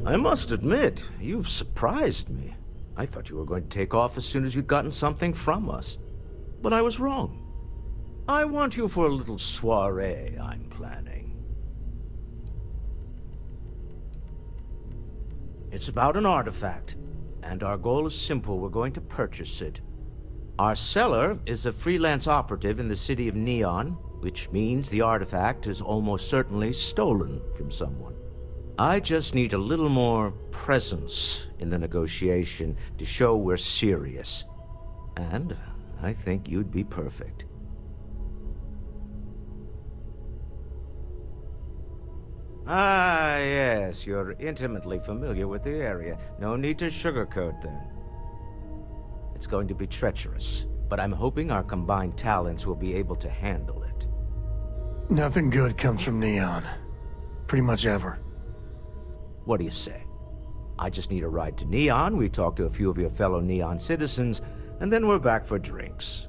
I must admit, you've surprised me. I thought you were going to take off as soon as you'd gotten something from us. But I was wrong. I want you for a little soiree I'm planning. It's about an artifact, and our goal is simple. We're going to purchase it. Our seller is a freelance operative in the city of Neon, which means the artifact is almost certainly stolen from someone. I just need a little more presence in the negotiation to show we're serious. And I think you'd be perfect. Ah, yes, you're intimately familiar with the area. No need to sugarcoat then. It's going to be treacherous, but I'm hoping our combined talents will be able to handle it. Nothing good comes from Neon. Pretty much ever. What do you say? I just need a ride to Neon, we talk to a few of your fellow Neon citizens, and then we're back for drinks.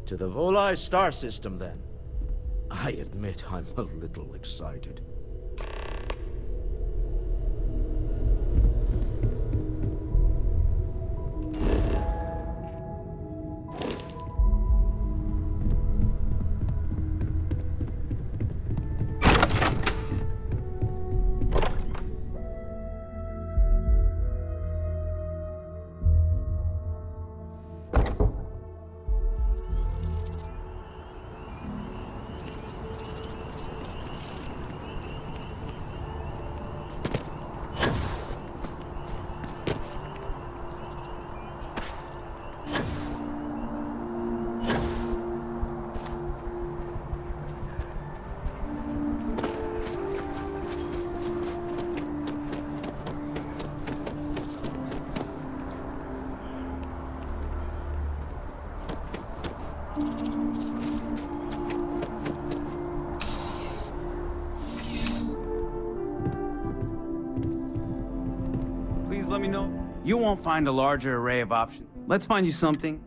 To the Volai star system, then. I admit I'm a little excited. Please let me know. You won't find a larger array of options. Let's find you something.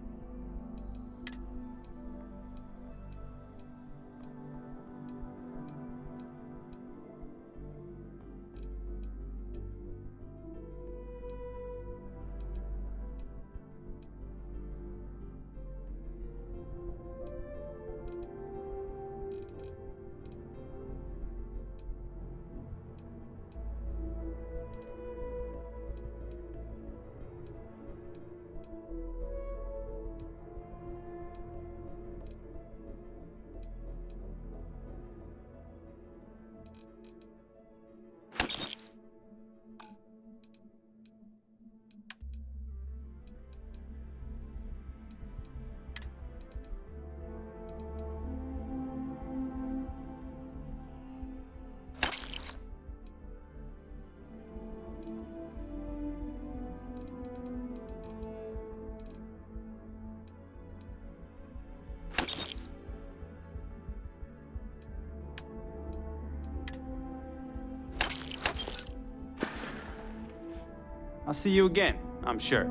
I'll see you again, I'm sure.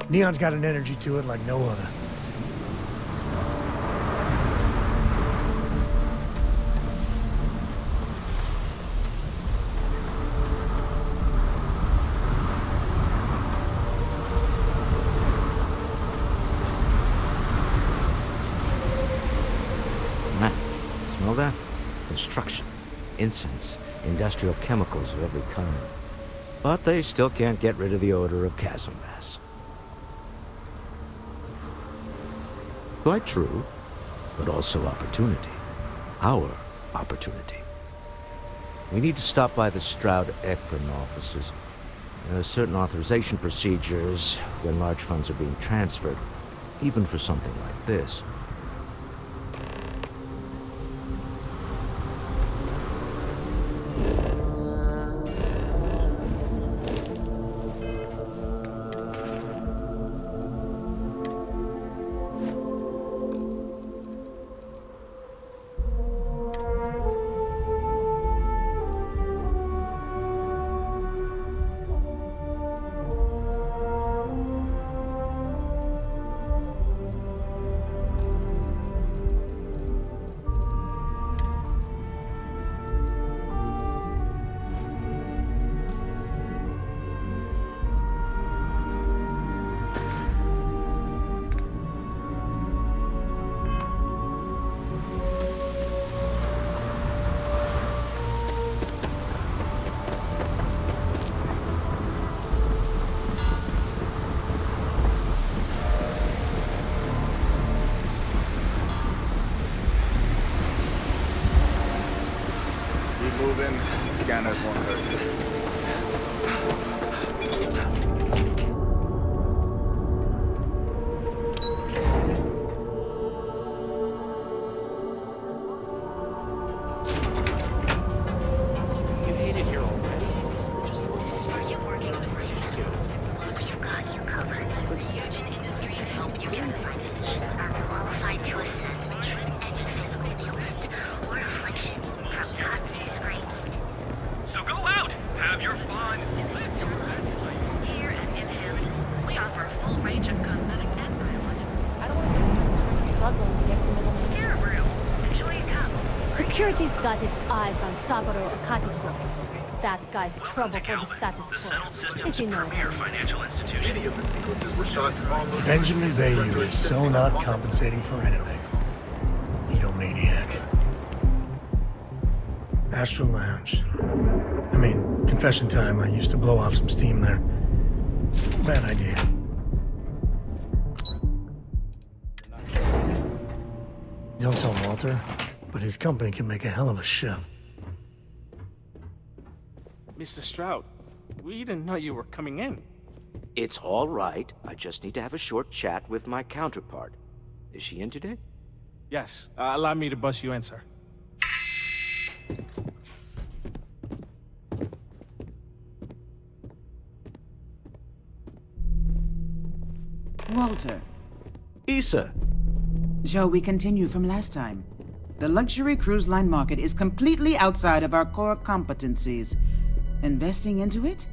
Neon's got an energy to it like no other. Smell that? Construction, incense, industrial chemicals of every kind. But they still can't get rid of the odor of chasm gas. Quite true, but also opportunity. Our opportunity. We need to stop by the Stroud-Eklund offices. There are certain authorization procedures when large funds are being transferred, even for something like this. Moving. Scanner's 130. You hate it here already? Just Are you working with Ryujin Industries help you in are qualified to assess any physical illness or affliction from God's grace. So go out, have your fun. Here at Inhaling, we offer a full range of cosmetic and biological. I don't want to waste my time struggling to get to middle Here, management. Rue. Enjoy your cup. Security's got its eyes on Saburo Akatiko. That guy's trouble for the status quo, if you know what I mean. Financial institution. Benjamin Bayou is so not compensating for anything. Egomaniac. Astral Lounge. I mean, confession time, I used to blow off some steam there. Bad idea. Don't tell Walter, but his company can make a hell of a ship. Mr. Stroud, we didn't know you were coming in. It's all right. I just need to have a short chat with my counterpart. Is she in today? Yes, allow me to bust you in, sir. Walter, Acer! shall we continue from last time? The luxury cruise line market is completely outside of our core competencies. Investing into it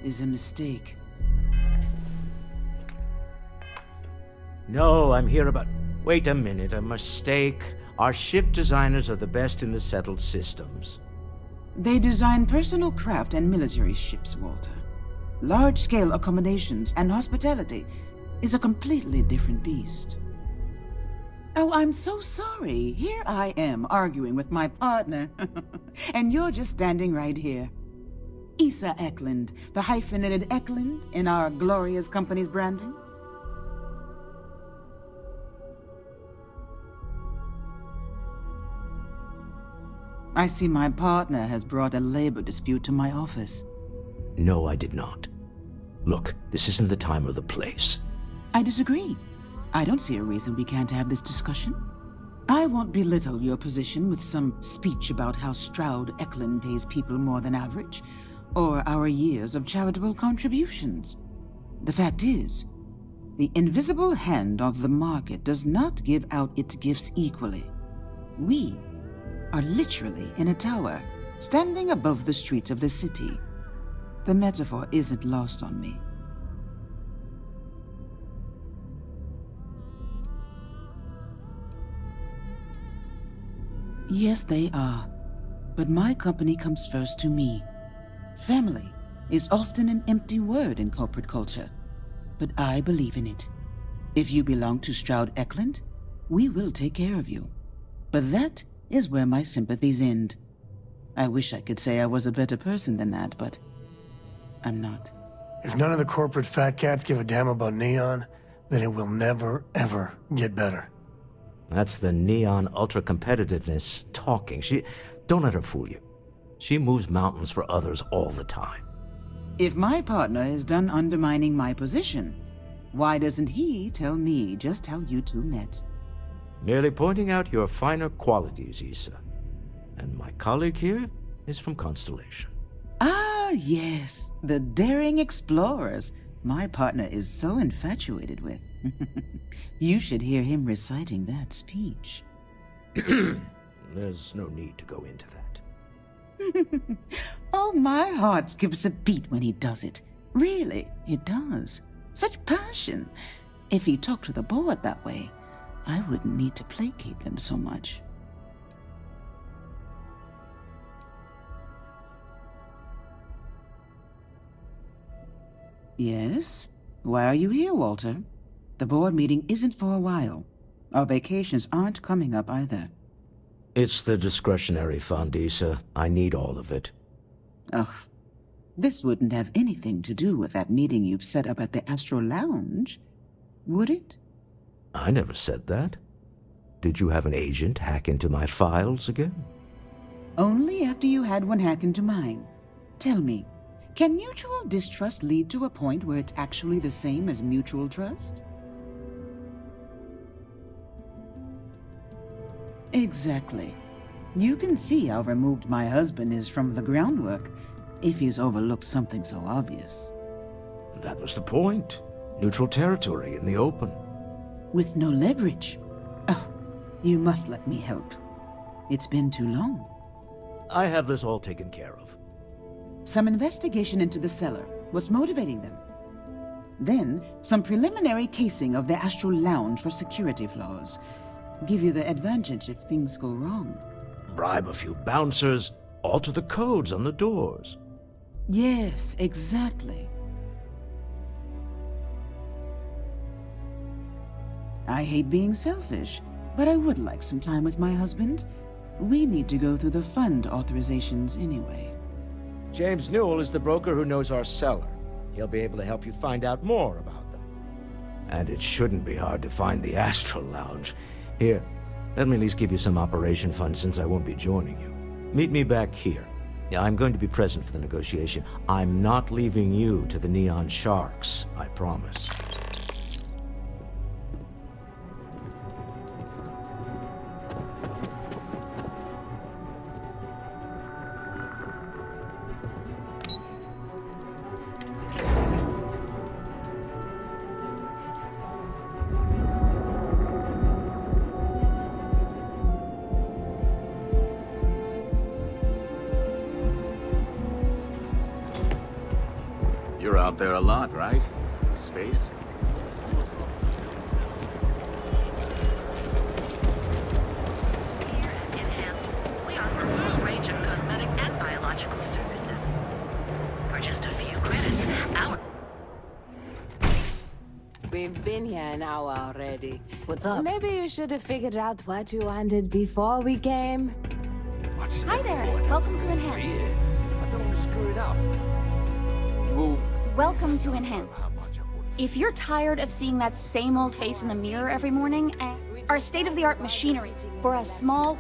is a mistake. No, I'm here about... Wait a minute, a mistake. Our ship designers are the best in the settled systems. They design personal craft and military ships, Walter. Large-scale accommodations and hospitality is a completely different beast. Oh, I'm so sorry. Here I am arguing with my partner. And you're just standing right here. Issa Eklund, the hyphenated Eklund in our glorious company's branding. I see my partner has brought a labor dispute to my office. No, I did not. Look, this isn't the time or the place. I disagree. I don't see a reason we can't have this discussion. I won't belittle your position with some speech about how Stroud Eklund pays people more than average, or our years of charitable contributions. The fact is, the invisible hand of the market does not give out its gifts equally. We are literally in a tower, standing above the streets of the city. The metaphor isn't lost on me. Yes, they are. But my company comes first to me. Family is often an empty word in corporate culture, but I believe in it. If you belong to Stroud Eklund, we will take care of you. But that is where my sympathies end. I wish I could say I was a better person than that, but I'm not. If none of the corporate fat cats give a damn about Neon, then it will never, ever get better. That's the neon ultra-competitiveness talking. Don't let her fool you. She moves mountains for others all the time. If my partner is done undermining my position, why doesn't he tell me just how you two met? Merely pointing out your finer qualities, Issa. And my colleague here is from Constellation. Ah, yes, the daring explorers my partner is so infatuated with. You should hear him reciting that speech. There's no need to go into that. Oh, my heart skips a beat when he does it. Really, it does. Such passion. If he talked to the board that way, I wouldn't need to placate them so much. Yes? Why are you here, Walter? The board meeting isn't for a while. Our vacations aren't coming up either. It's the discretionary fund, Issa. I need all of it. Ugh. This wouldn't have anything to do with that meeting you've set up at the Astro Lounge, would it? I never said that. Did you have an agent hack into my files again? Only after you had one hack into mine. Tell me, can mutual distrust lead to a point where it's actually the same as mutual trust? Exactly. You can see how removed my husband is from the groundwork if he's overlooked something so obvious. That was the point. Neutral territory in the open. With no leverage. Oh, you must let me help. It's been too long. I have this all taken care of. Some investigation into the cellar. What's motivating them? Then, some preliminary casing of the Astral Lounge for security flaws. Give you the advantage if things go wrong. Bribe a few bouncers, alter the codes on the doors. Yes, exactly. I hate being selfish, but I would like some time with my husband. We need to go through the fund authorizations anyway. James Newell is the broker who knows our cellar. He'll be able to help you find out more about them. And it shouldn't be hard to find the Astral Lounge. Here, let me at least give you some operation funds since I won't be joining you. Meet me back here. I'm going to be present for the negotiation. I'm not leaving you to the Neon Sharks, I promise. You're out there a lot, right? Space? Here at Enhance, we offer a full range of cosmetic and biological services. For just a few credits, our... We've been here an hour already. What's up? Maybe you should have figured out what you wanted before we came. Hi there. Welcome to Enhance. I don't want to screw it up. Welcome to Enhance. If you're tired of seeing that same old face in the mirror every morning, our state-of-the-art machinery for a small...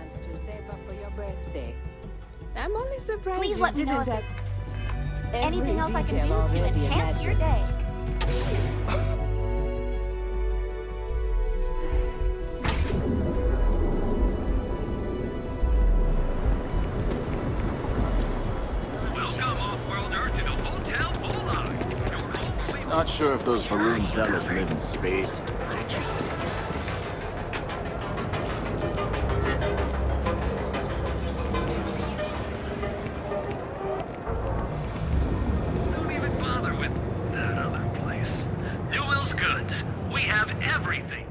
I'm only surprised Please you let me know didn't if have anything else I can every do to detail already enhance your day. Welcome, off-worlder, to the Hotel Bullseye. Your home Not sure if those maroon zealots live in space. Don't even bother with that other place. Newell's Goods. We have everything.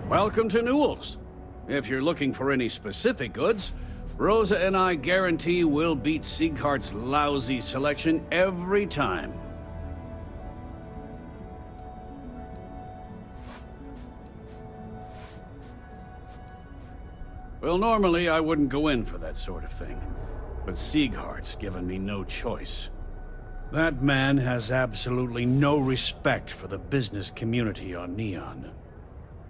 Welcome to Newell's. If you're looking for any specific goods, Rosa and I guarantee we'll beat Sieghart's lousy selection every time. Well, normally I wouldn't go in for that sort of thing, but Sieghart's given me no choice. That man has absolutely no respect for the business community on Neon.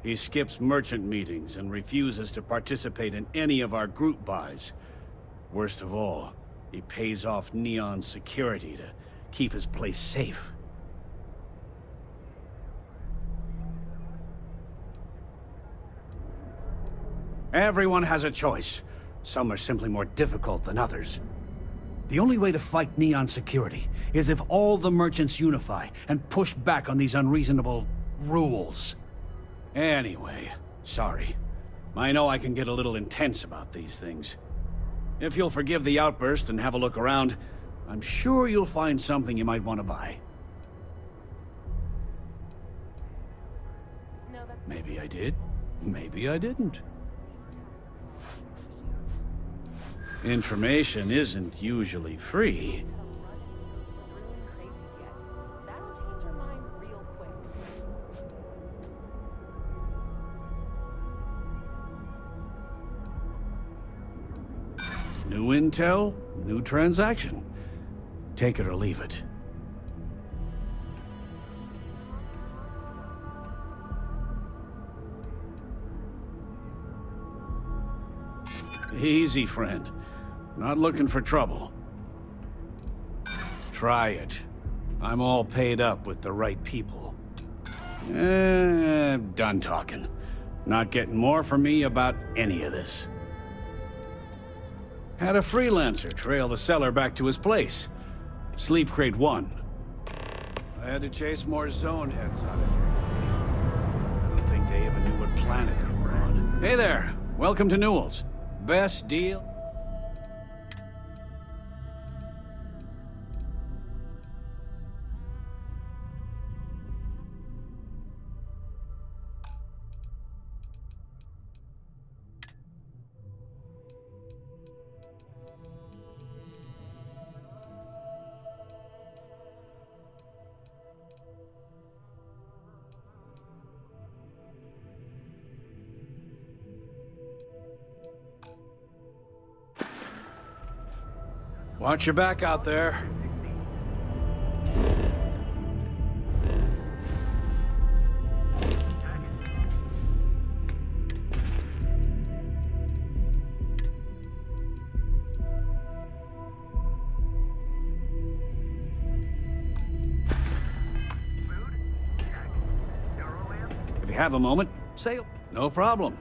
He skips merchant meetings and refuses to participate in any of our group buys. Worst of all, he pays off Neon's security to keep his place safe. Everyone has a choice. Some are simply more difficult than others. The only way to fight Neon security is if all the merchants unify and push back on these unreasonable rules. Anyway, sorry. I know I can get a little intense about these things. If you'll forgive the outburst and have a look around, I'm sure you'll find something you might want to buy. Maybe I did, maybe I didn't. Information isn't usually free. New intel, new transaction. Take it or leave it. Easy, friend. Not looking for trouble. Try it. I'm all paid up with the right people. Done talking. Not getting more from me about any of this. Had a freelancer trail the seller back to his place. Sleep Crate 1. I had to chase more zone heads on it. I don't think they even knew what planet they were on. Hey there. Welcome to Newell's. Best deal? Watch your back out there. If you have a moment, sail. No problem.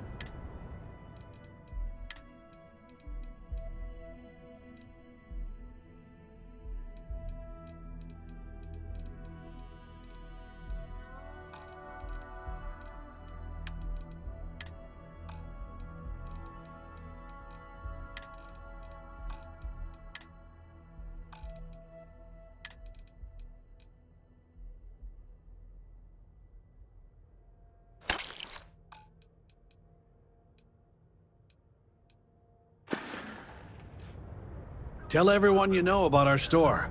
Tell everyone you know about our store.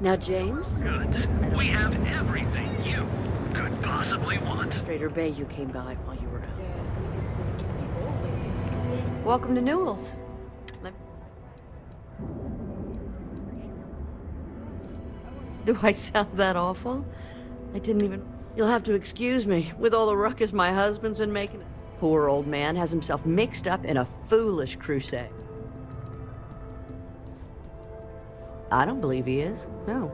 Now, James? Goods. We have everything you could possibly want. Trader Bay, you came by while you were out. Welcome to Newell's. Do I sound that awful? I didn't even... You'll have to excuse me. With all the ruckus my husband's been making, poor old man has himself mixed up in a foolish crusade. I don't believe he is, no.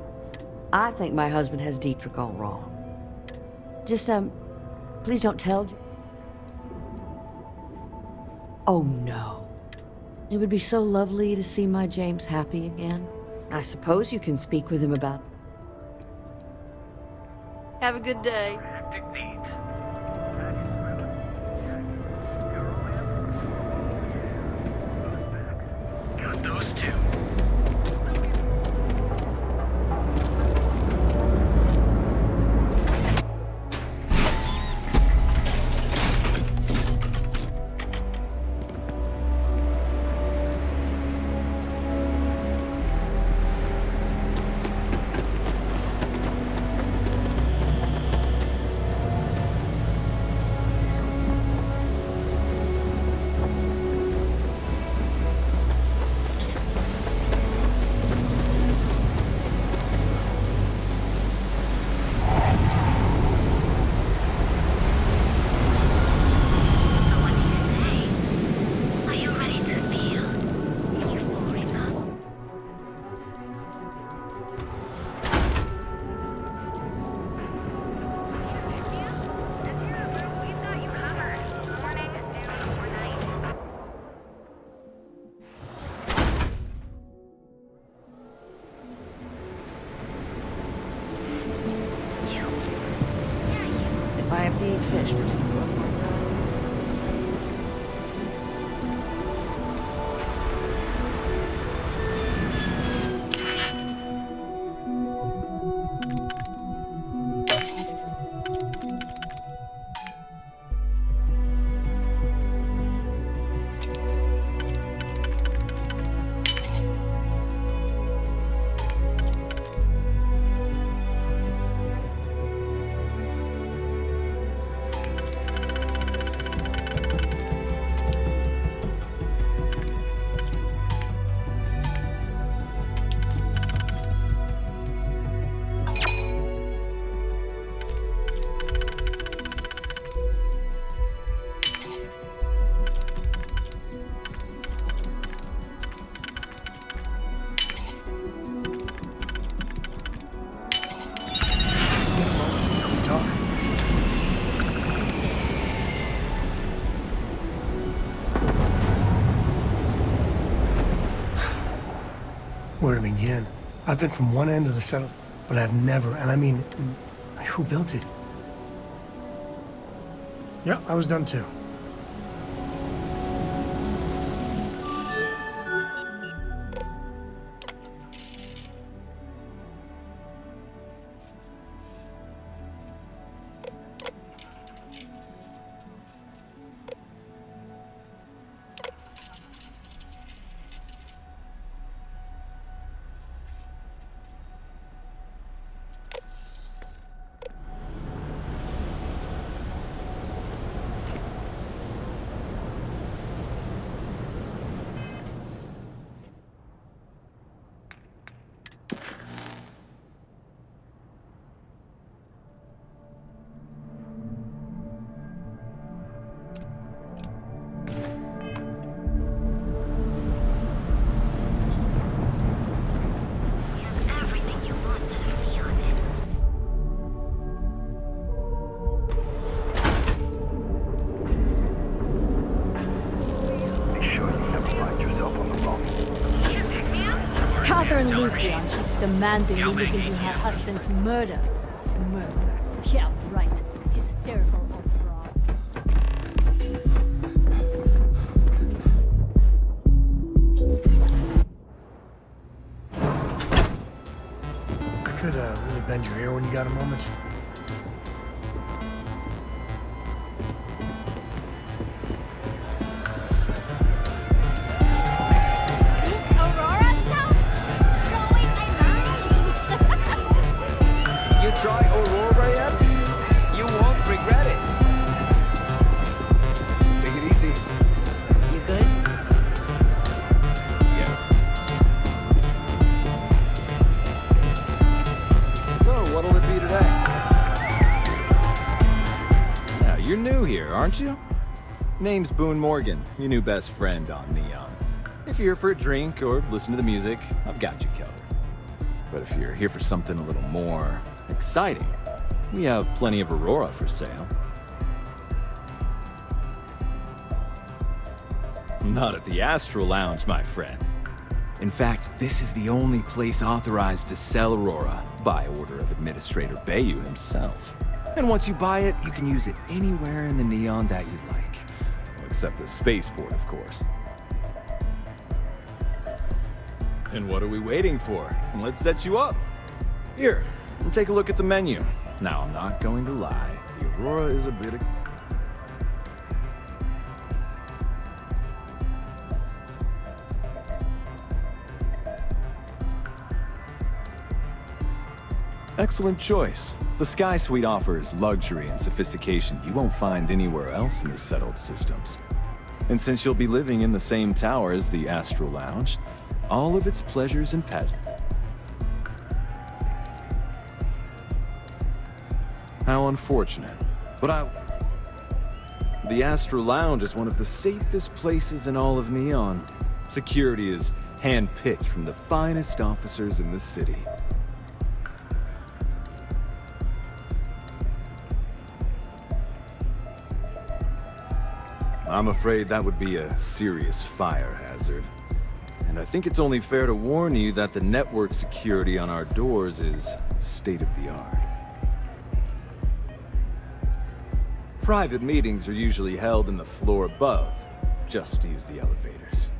I think my husband has Dietrich all wrong. Just, please don't tell... Oh, no. It would be so lovely to see my James happy again. I suppose you can speak with him about... Have a good day. Got those two. wish for me to go up one time? Where to begin? I've been from one end of the settled, but I've never, and I mean, who built it? Yeah, I was done too. Lucian keeps demanding we look into her husband's murder. Murder. Yeah, right. Hysterical old broad. I could really bend your ear when you got a moment. Try Aurora yet? You won't regret it. Take it easy. You good? Yes. So, what'll it be today? Now, you're new here, aren't you? Name's Boone Morgan, your new best friend on Neon. If you're here for a drink or listen to the music, I've got you covered. But if you're here for something a little more exciting, we have plenty of Aurora for sale. Not at the Astral Lounge, my friend. In fact, this is the only place authorized to sell Aurora by order of Administrator Bayou himself. And once you buy it, you can use it anywhere in the Neon that you'd like. Except the spaceport, of course. Then what are we waiting for? Let's set you up. Here, take a look at the menu. Now, I'm not going to lie. The Aurora is a bit excellent choice. The Sky Suite offers luxury and sophistication you won't find anywhere else in the settled systems. And since you'll be living in the same tower as the Astral Lounge, all of its pleasures and pet. How unfortunate. But the Astral Lounge is one of the safest places in all of Neon. Security is hand-picked from the finest officers in the city. I'm afraid that would be a serious fire hazard. And I think it's only fair to warn you that the network security on our doors is state-of-the-art. Private meetings are usually held in the floor above. Just use the elevators.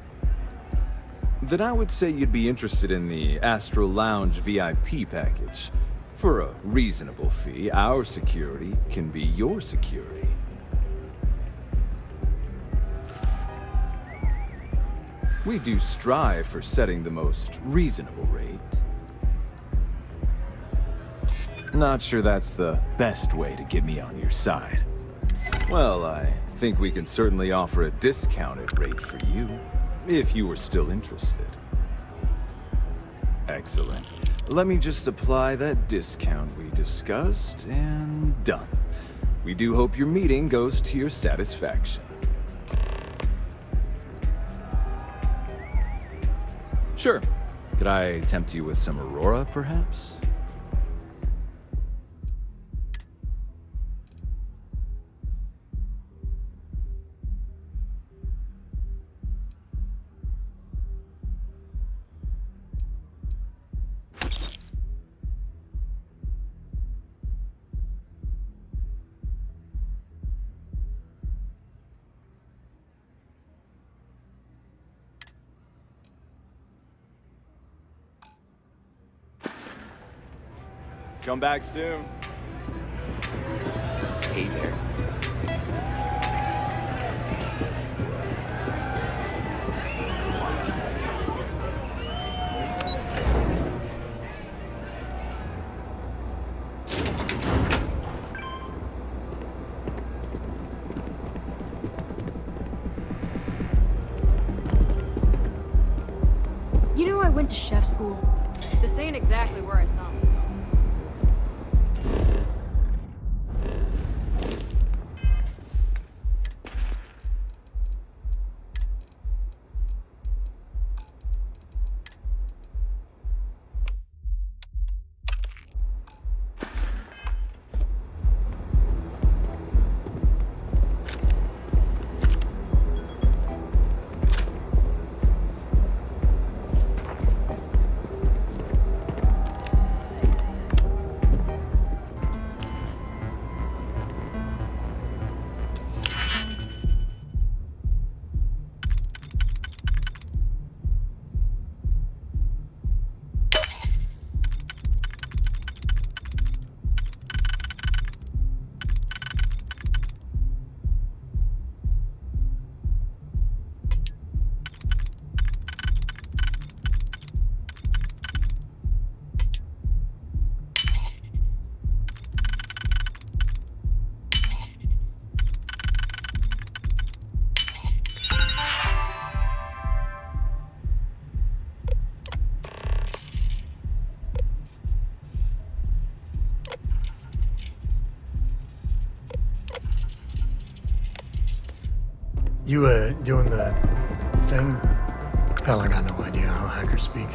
Then I would say you'd be interested in the Astral Lounge VIP package. For a reasonable fee, our security can be your security. We do strive for setting the most reasonable rate. Not sure that's the best way to get me on your side. Well, I think we can certainly offer a discounted rate for you, if you were still interested. Excellent. Let me just apply that discount we discussed, and done. We do hope your meeting goes to your satisfaction. Sure. Could I tempt you with some Aurora, perhaps? Come back soon. Hey there. You know, I went to chef school. This ain't exactly where I saw myself. You, doing the thing? Hell, I got no idea how hackers speak.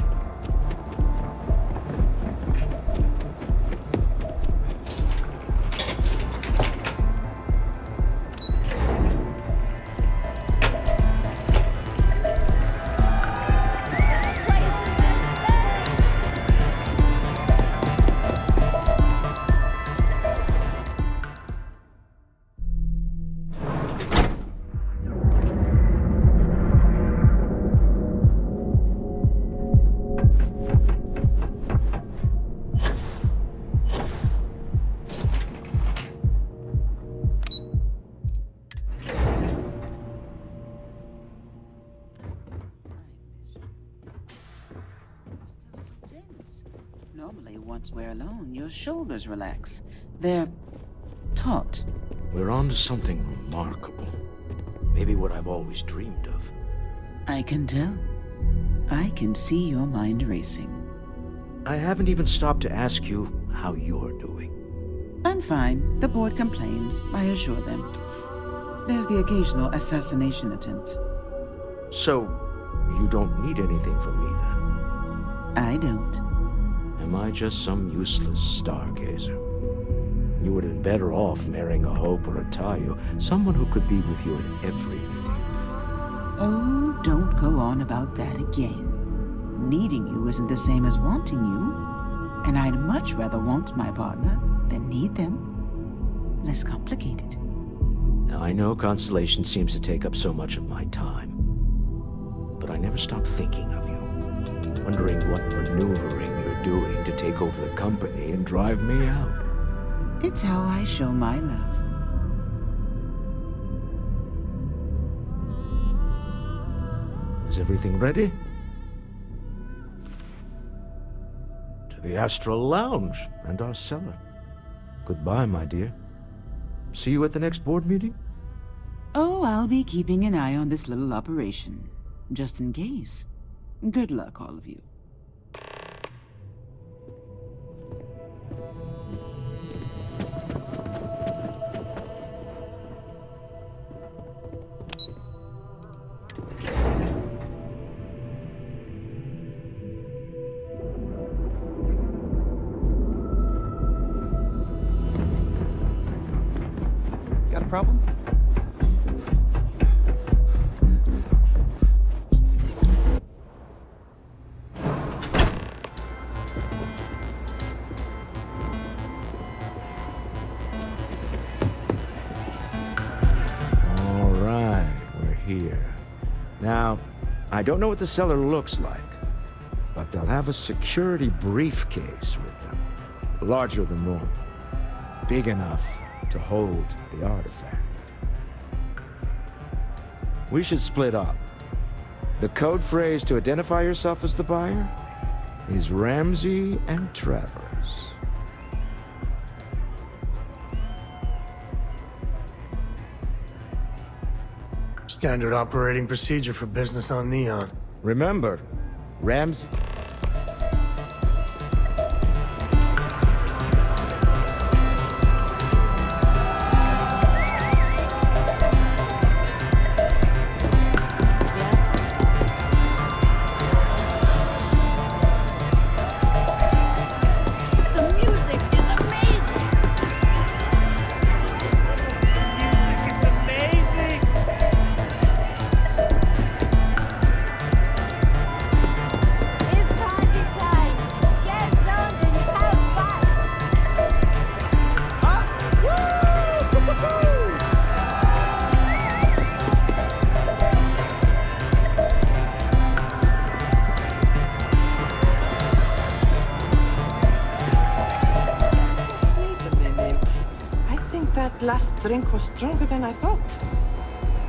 Normally, once we're alone, your shoulders relax. They're taut. We're on to something remarkable. Maybe what I've always dreamed of. I can tell. I can see your mind racing. I haven't even stopped to ask you how you're doing. I'm fine. The board complains, I assure them. There's the occasional assassination attempt. So, you don't need anything from me then? I don't. Am I just some useless stargazer? You would have been better off marrying a Hope or a Tayo, someone who could be with you at every meeting. Oh, don't go on about that again. Needing you isn't the same as wanting you. And I'd much rather want my partner than need them. Less complicated. I know Constellation seems to take up so much of my time, but I never stop thinking of you, wondering what maneuvering you're doing to take over the company and drive me out. It's how I show my love. Is everything ready? To the Astral Lounge and our cellar. Goodbye, my dear. See you at the next board meeting? Oh, I'll be keeping an eye on this little operation, just in case. Good luck, all of you. Got a problem? All right, we're here. Now, I don't know what the cellar looks like, but they'll have a security briefcase with them, larger than normal, big enough to hold the artifact. We should split up. The code phrase to identify yourself as the buyer is Ramsey and Travers. Standard operating procedure for business on Neon. Remember, Ramsey... Last drink was stronger than I thought.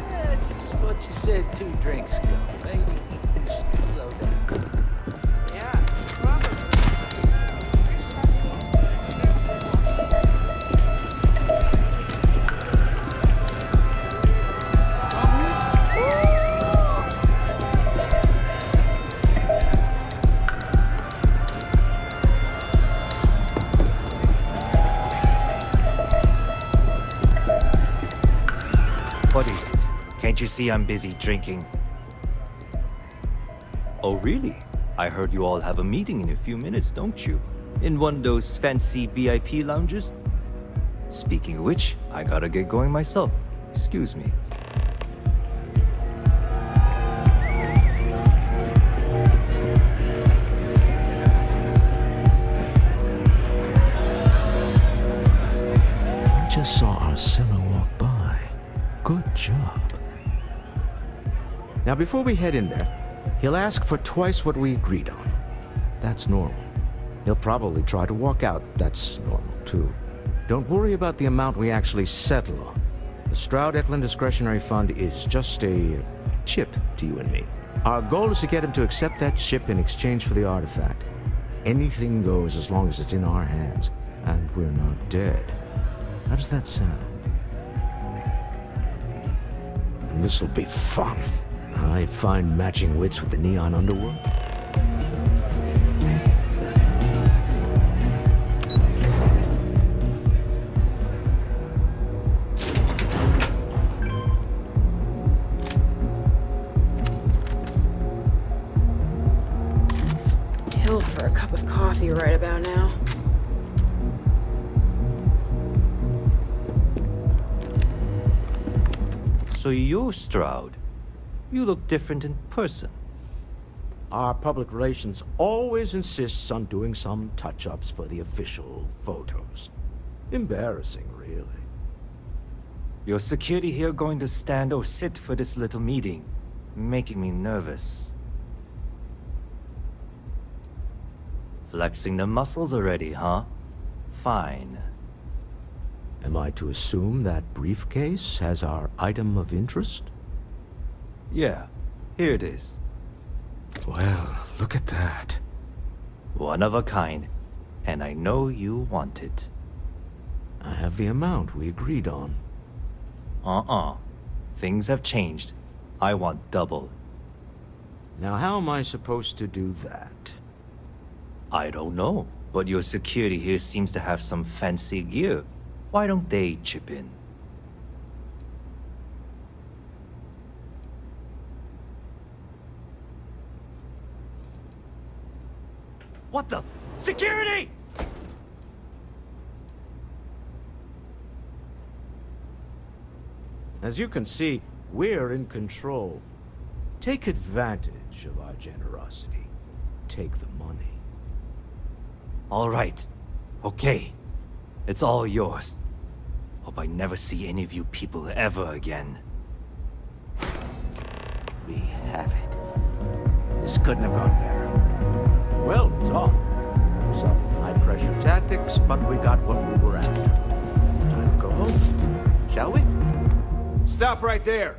That's what you said 2 drinks ago. Maybe you should slow down. Yeah, What is it? Can't you see I'm busy drinking? Oh, really? I heard you all have a meeting in a few minutes, don't you? In one of those fancy VIP lounges? Speaking of which, I gotta get going myself. Excuse me. I just saw our cellar walk by. Good job. Now, before we head in there, he'll ask for twice what we agreed on. That's normal. He'll probably try to walk out. That's normal, too. Don't worry about the amount we actually settle on. The Stroud-Eklund Discretionary Fund is just a chip to you and me. Our goal is to get him to accept that chip in exchange for the artifact. Anything goes as long as it's in our hands, and we're not dead. How does that sound? This'll be fun. I find matching wits with the Neon Underworld. Killed for a cup of coffee right about now. So you're Stroud. You look different in person. Our public relations always insists on doing some touch-ups for the official photos. Embarrassing, really. Your security here going to stand or sit for this little meeting? Making me nervous. Flexing the muscles already, huh? Fine. Am I to assume that briefcase has our item of interest? Yeah, here it is. Well, look at that. One of a kind, and I know you want it. I have the amount we agreed on. Things have changed. I want double. Now how am I supposed to do that? I don't know, but your security here seems to have some fancy gear. Why don't they chip in? What the? Security! As you can see, we're in control. Take advantage of our generosity. Take the money. All right. Okay. It's all yours. Hope I never see any of you people ever again. We have it. This couldn't have gone better. Well done. Some high-pressure tactics, but we got what we were after. Time to go home, shall we? Stop right there.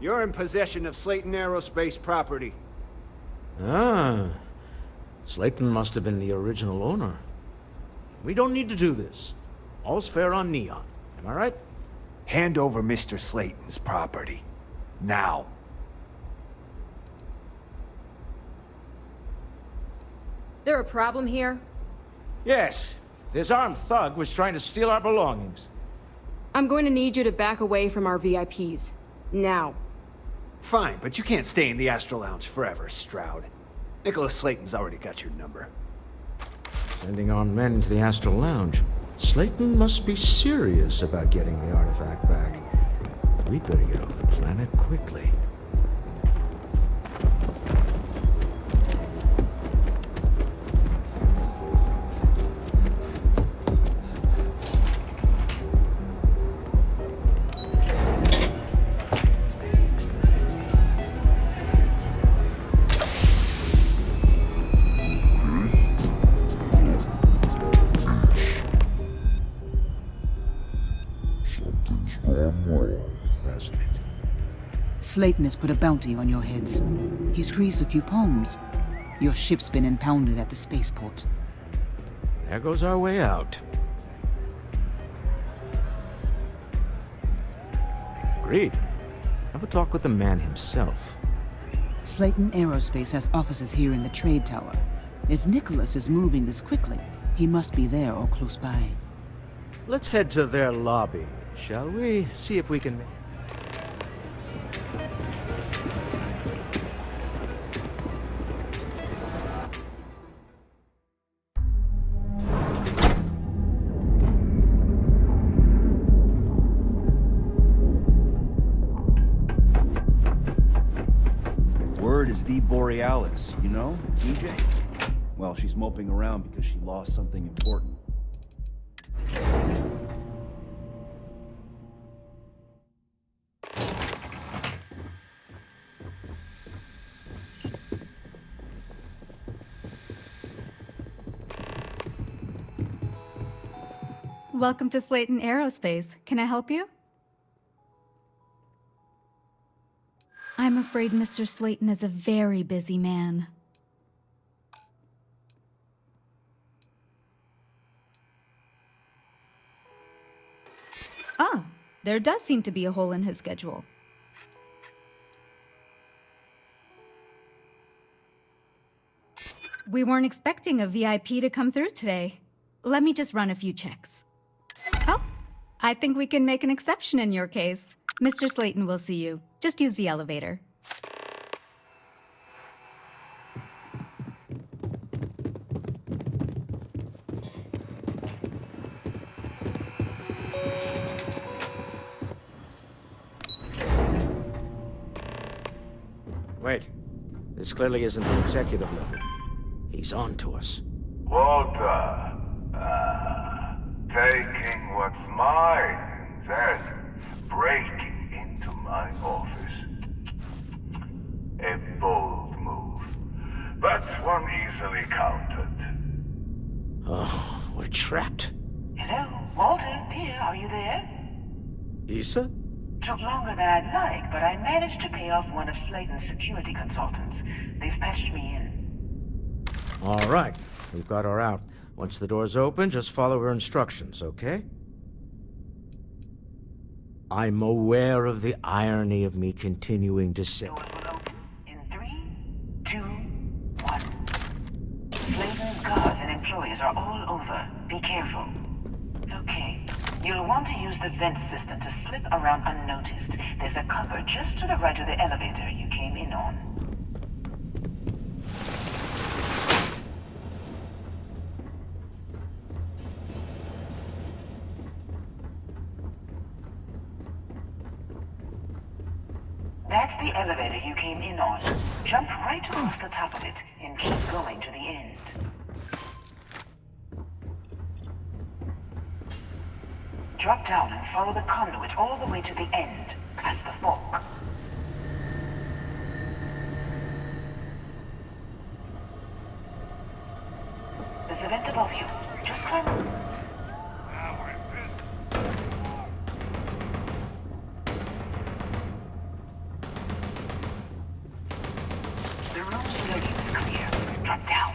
You're in possession of Slayton Aerospace property. Ah. Slayton must have been the original owner. We don't need to do this. All's fair on Neon. Am I right? Hand over Mr. Slayton's property. Now. There a problem here? Yes. This armed thug was trying to steal our belongings. I'm going to need you to back away from our VIPs. Now. Fine, but you can't stay in the Astro Lounge forever, Stroud. Nicholas Slayton's already got your number. Sending armed men into the Astral Lounge. Slayton must be serious about getting the artifact back. We'd better get off the planet quickly. Slayton has put a bounty on your heads. He's greased a few palms. Your ship's been impounded at the spaceport. There goes our way out. Agreed. Have a talk with the man himself. Slayton Aerospace has offices here in the trade tower. If Nicholas is moving this quickly, he must be there or close by. Let's head to their lobby, shall we? See if we can... Word is the Borealis, you know, DJ? Well, she's moping around because she lost something important. Welcome to Slayton Aerospace. Can I help you? I'm afraid Mr. Slayton is a very busy man. Ah, there does seem to be a hole in his schedule. We weren't expecting a VIP to come through today. Let me just run a few checks. Oh, I think we can make an exception in your case. Mr. Slayton will see you. Just use the elevator. Wait. This clearly isn't the executive level. He's on to us. Walter, taking what's mine, then breaking into my office. A bold move, but one easily countered. Oh, we're trapped. Hello, Walter, dear, are you there? Issa? Took longer than I'd like, but I managed to pay off one of Slayton's security consultants. They've patched me in. All right, we've got her out. Once the door's open, just follow her instructions, okay? I'm aware of the irony of me continuing to say... In 3, 2, 1. Slayton's guards and employees are all over. Be careful. Okay. You'll want to use the vent system to slip around unnoticed. There's a cupboard just to the right of the elevator you came in on. That's the elevator you came in on. Jump right across the top of it and keep going to the end. Drop down and follow the conduit all the way to the end, past the fork. There's a vent above you. Just climb up. The room below you is clear. Drop down.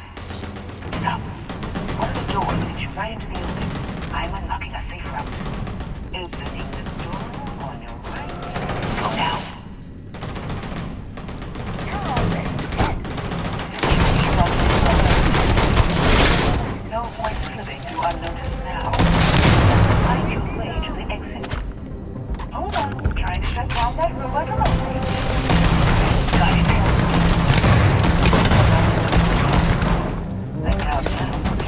Stop. One of the doors leads you right into the open. I'm unlocking a safe route. Opening the door on your right. Go now. You're already dead. Security is on the floor. No point slipping through unnoticed now. Find your way to the exit. Hold on. Trying to shut down that robot remotely. Got it. I doubt that'll work.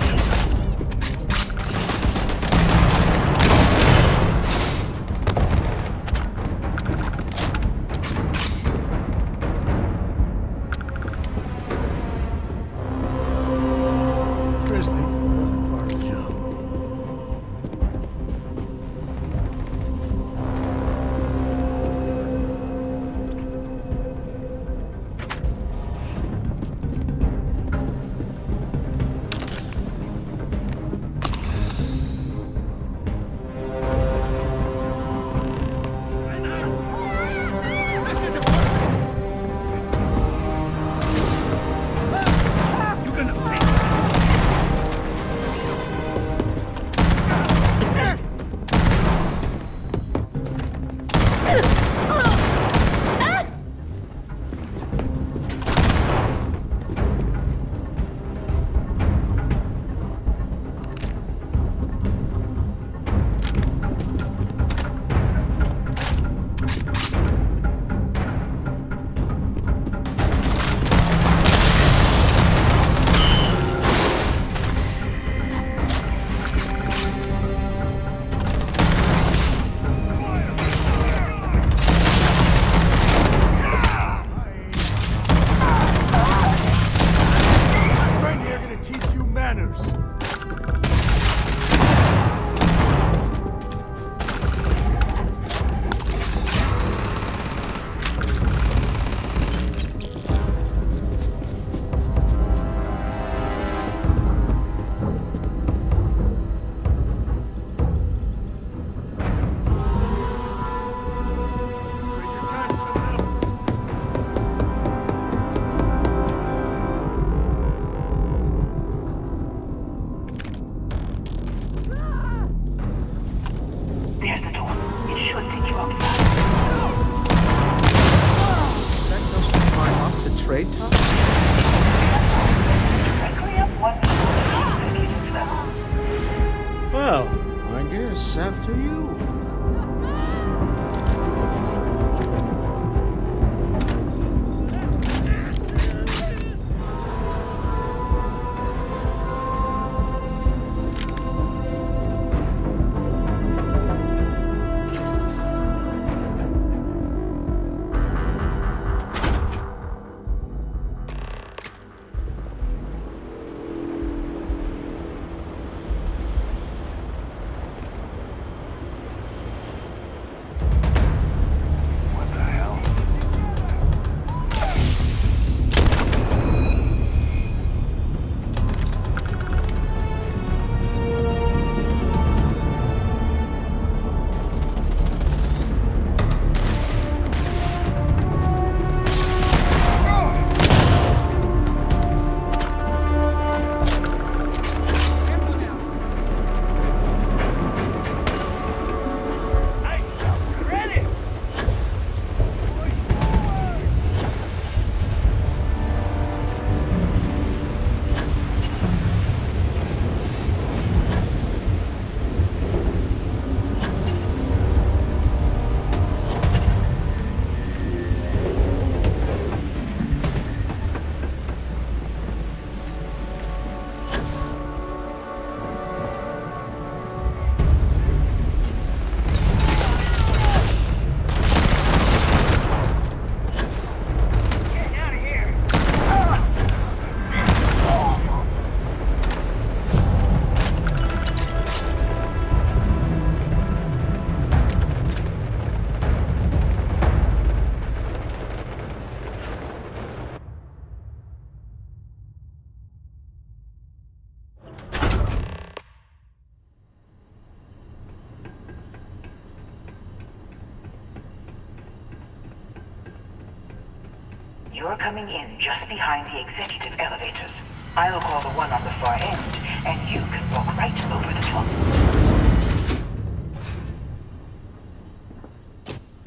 you're coming in just behind the executive elevators. I'll call the one on the far end, and you can walk right over the top.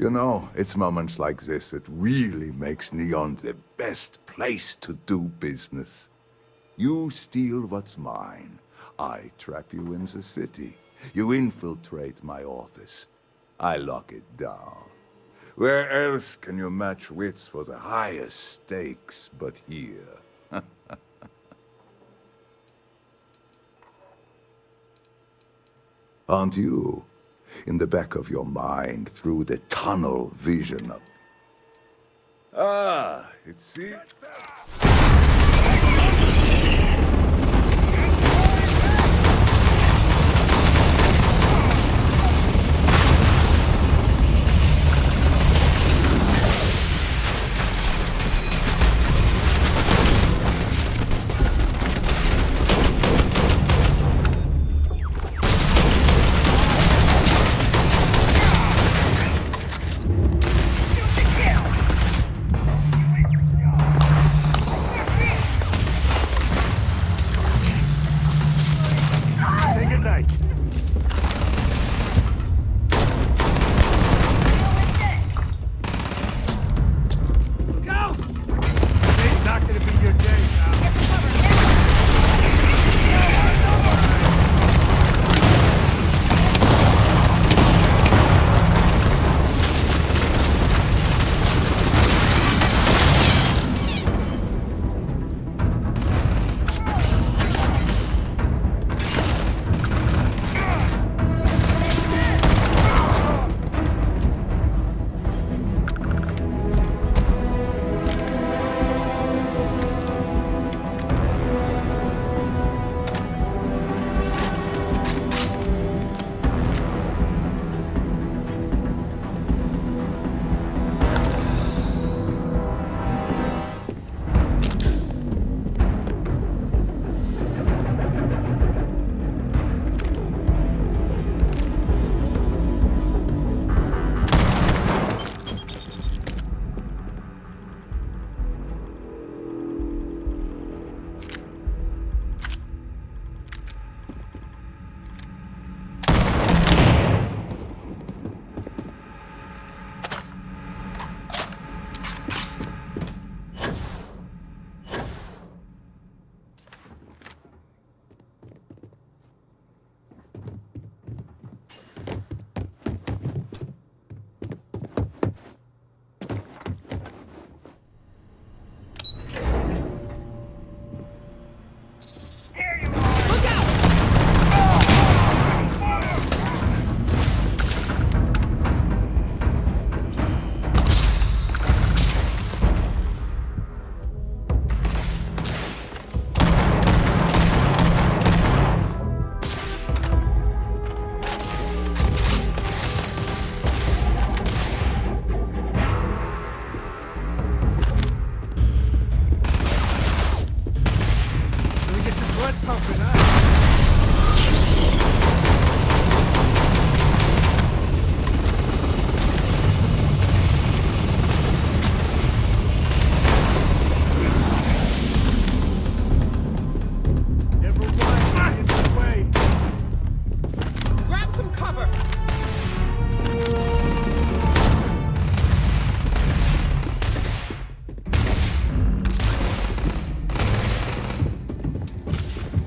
You know, it's moments like this that really makes Neon the best place to do business. You steal what's mine. I trap you in the city. You infiltrate my office. I lock it down. Where else can you match wits for the highest stakes but here? Aren't you? In the back of your mind, through the tunnel vision of... Ah, it's it.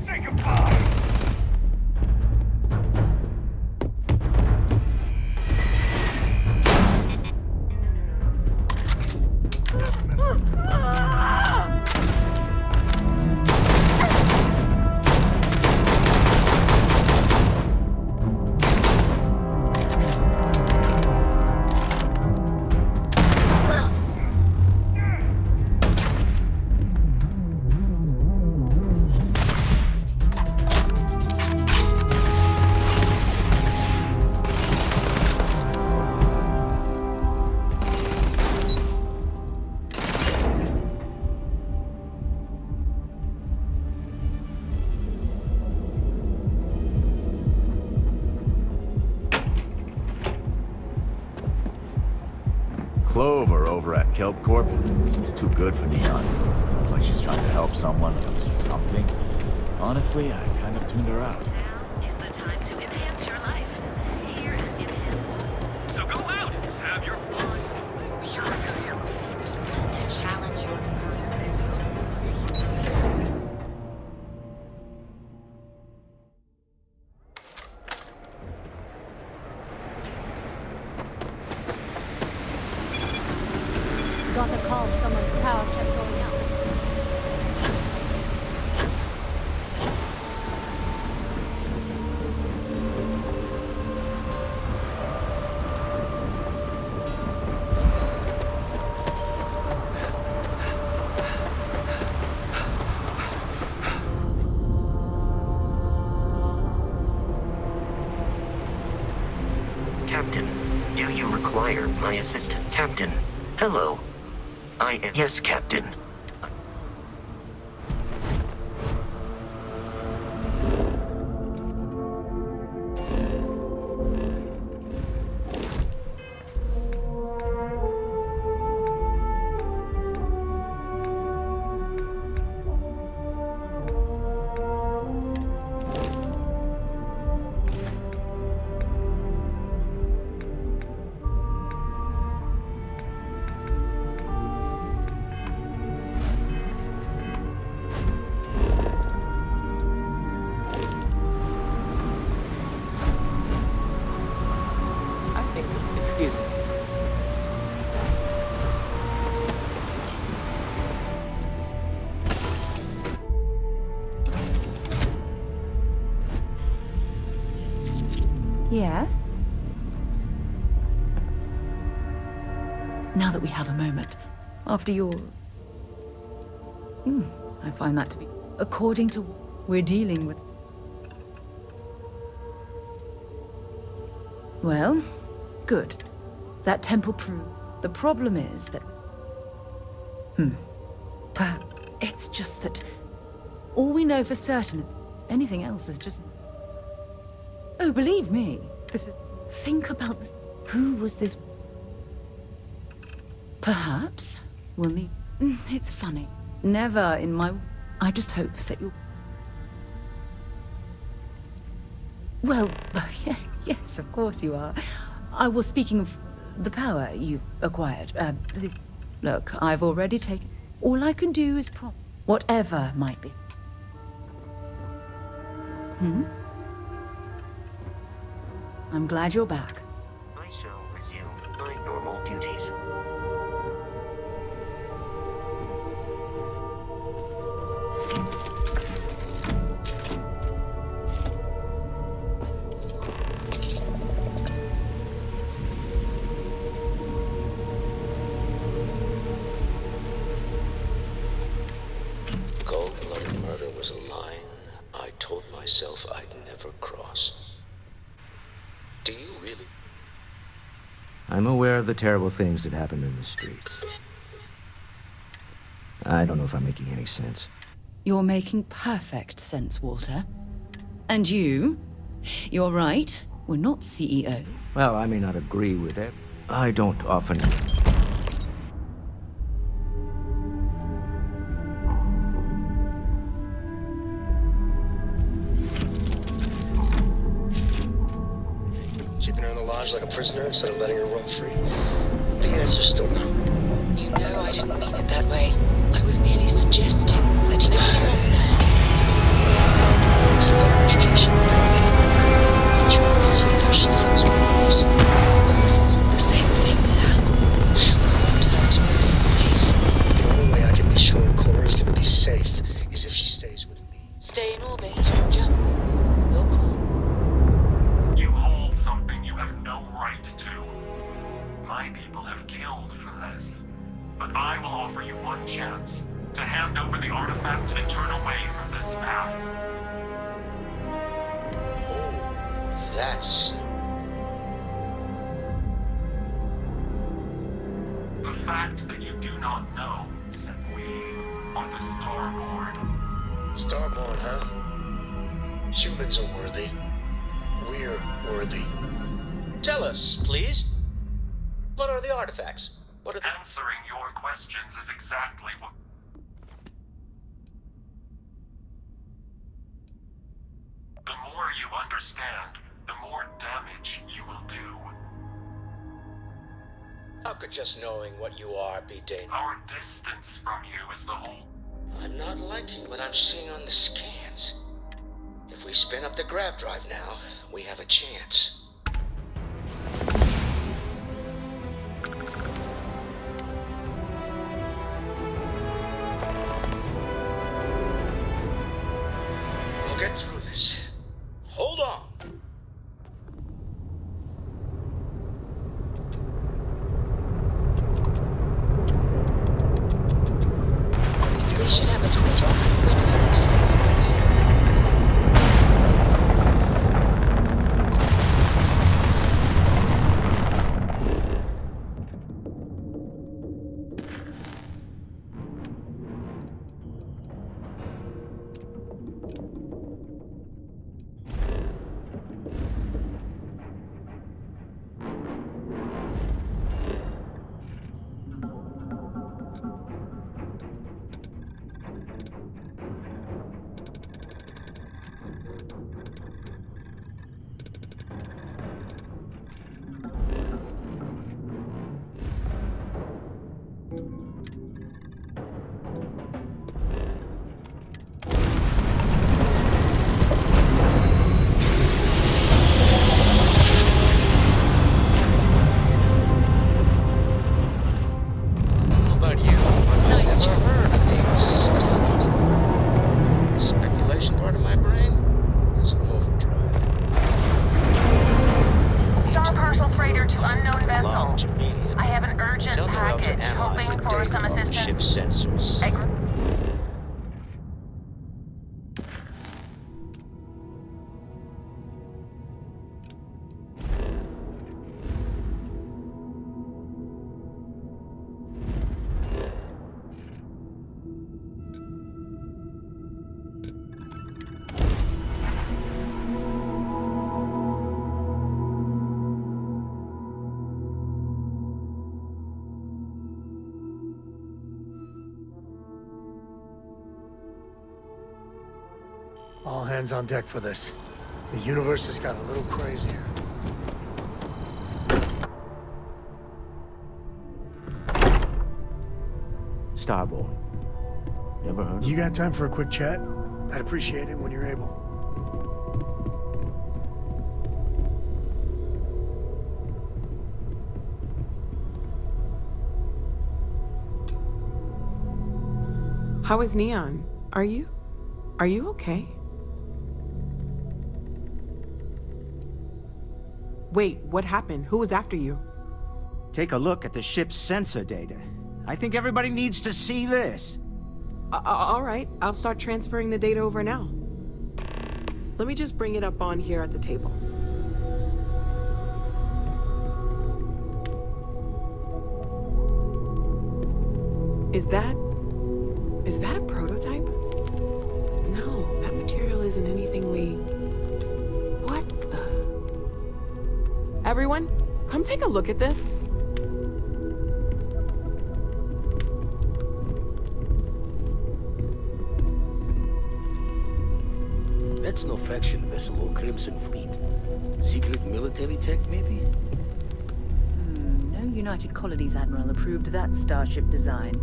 Say goodbye! Clover over at Kelp Corp. She's too good for Neon. Sounds like she's trying to help someone or something. Honestly, I kind of tuned her out. So go out, have your fun. To challenge your instincts and Got a call someone's power kept going out. Captain, do you require my assistance? Captain, hello. I am... Yes, Captain. Excuse me. Yeah? Now that we have a moment, after your... I find that to be... According to what we're dealing with... Well, good. That temple proved. The problem is that... It's just that... All we know for certain, anything else is just... Oh, believe me, this is... Think about this. Who was this... Perhaps we'll need... It's funny. Never in my... I just hope that you'll... Well, yeah, yes, of course you are. I was speaking of the power you've acquired. Look, I've already taken... All I can do is whatever might be. I'm glad you're back. I shall resume my normal duties. Cold-blooded murder was a line I told myself I'd never cross. Do you really? I'm aware of the terrible things that happened in the streets. I don't know if I'm making any sense. You're making perfect sense, Walter. And you're right, we're not CEO. Well, I may not agree with it. I don't often... Keeping her in the lodge like a prisoner instead of letting her run free? The answer's still no. You know I didn't mean it that way. I was merely suggesting that you need her Some better education. Suppression things rules. The same thing, Sam. We want her to remain safe. The only way I can be sure Cora's gonna be safe is if she stays with me. Stay in orbit. Jump. Your call. You hold something you have no right to. My people have killed for this. But I will offer you one chance to hand over the artifact and turn away from this path. That's... The fact that you do not know that we are the Starborn. Starborn, huh? Humans are worthy. We're worthy. Tell us, please. What are the artifacts? What are Answering your questions is exactly what... The more you understand, the more damage you will do. How could just knowing what you are be dangerous? Our distance from you is the whole... I'm not liking what I'm seeing on the scans. If we spin up the grav drive now, we have a chance. We'll get through this. Hold on. We should have a talk. Wait a minute. All hands on deck for this. The universe has got a little crazier. Starborn. Never heard of You got time for a quick chat? I'd appreciate it when you're able. How is Neon? Are you okay? Wait, what happened? Who was after you? Take a look at the ship's sensor data. I think everybody needs to see this. All right, I'll start transferring the data over now. Let me just bring it up on here at the table. Is that a prototype? No, that material isn't anything we... What the... Everyone, come take a look at this. That's no faction vessel or Crimson Fleet. Secret military tech, maybe? No United Colonies Admiral approved that starship design.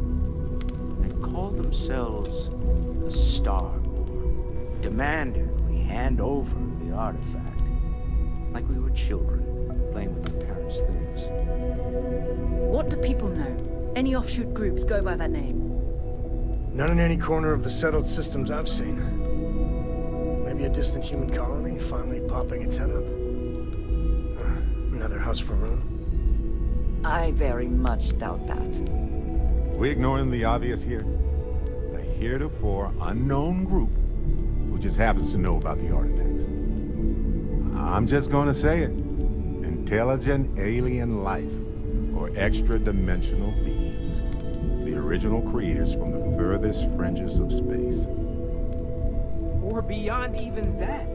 And call themselves the Starborn, demanding we hand over the artifact. Like we were children, playing with their parents' things. What do people know? Any offshoot groups go by that name? None in any corner of the settled systems I've seen. Maybe a distant human colony finally popping its head up. Another house for Rune. I very much doubt that. We ignoring the obvious here? A heretofore unknown group who just happens to know about the artifacts. I'm just gonna say it. Intelligent alien life, or extra-dimensional beings. The original creators from the furthest fringes of space. Or beyond even that.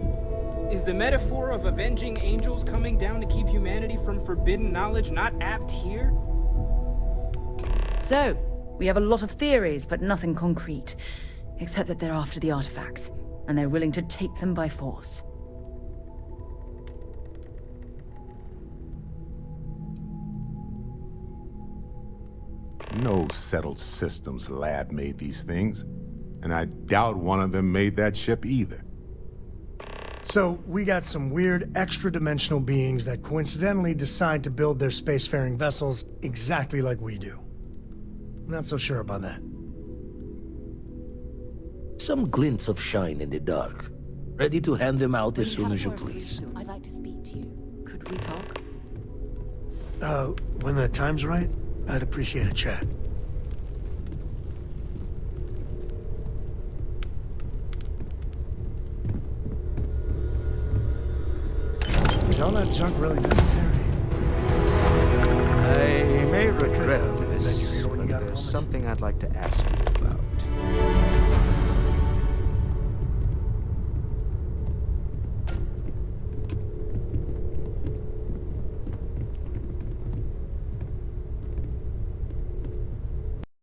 Is the metaphor of avenging angels coming down to keep humanity from forbidden knowledge not apt here? So, we have a lot of theories, but nothing concrete. Except that they're after the artifacts, and they're willing to take them by force. No settled systems lab made these things, and I doubt one of them made that ship either. So, we got some weird extra-dimensional beings that coincidentally decide to build their spacefaring vessels exactly like we do. Not so sure about that. Some glints of shine in the dark. Ready to hand them out as soon as you please. I'd like to speak to you. Could we talk? When the time's right, I'd appreciate a chat. Is all that junk really necessary? I may regret that this, you're here when you but got a there's moment. something I'd like to ask you about.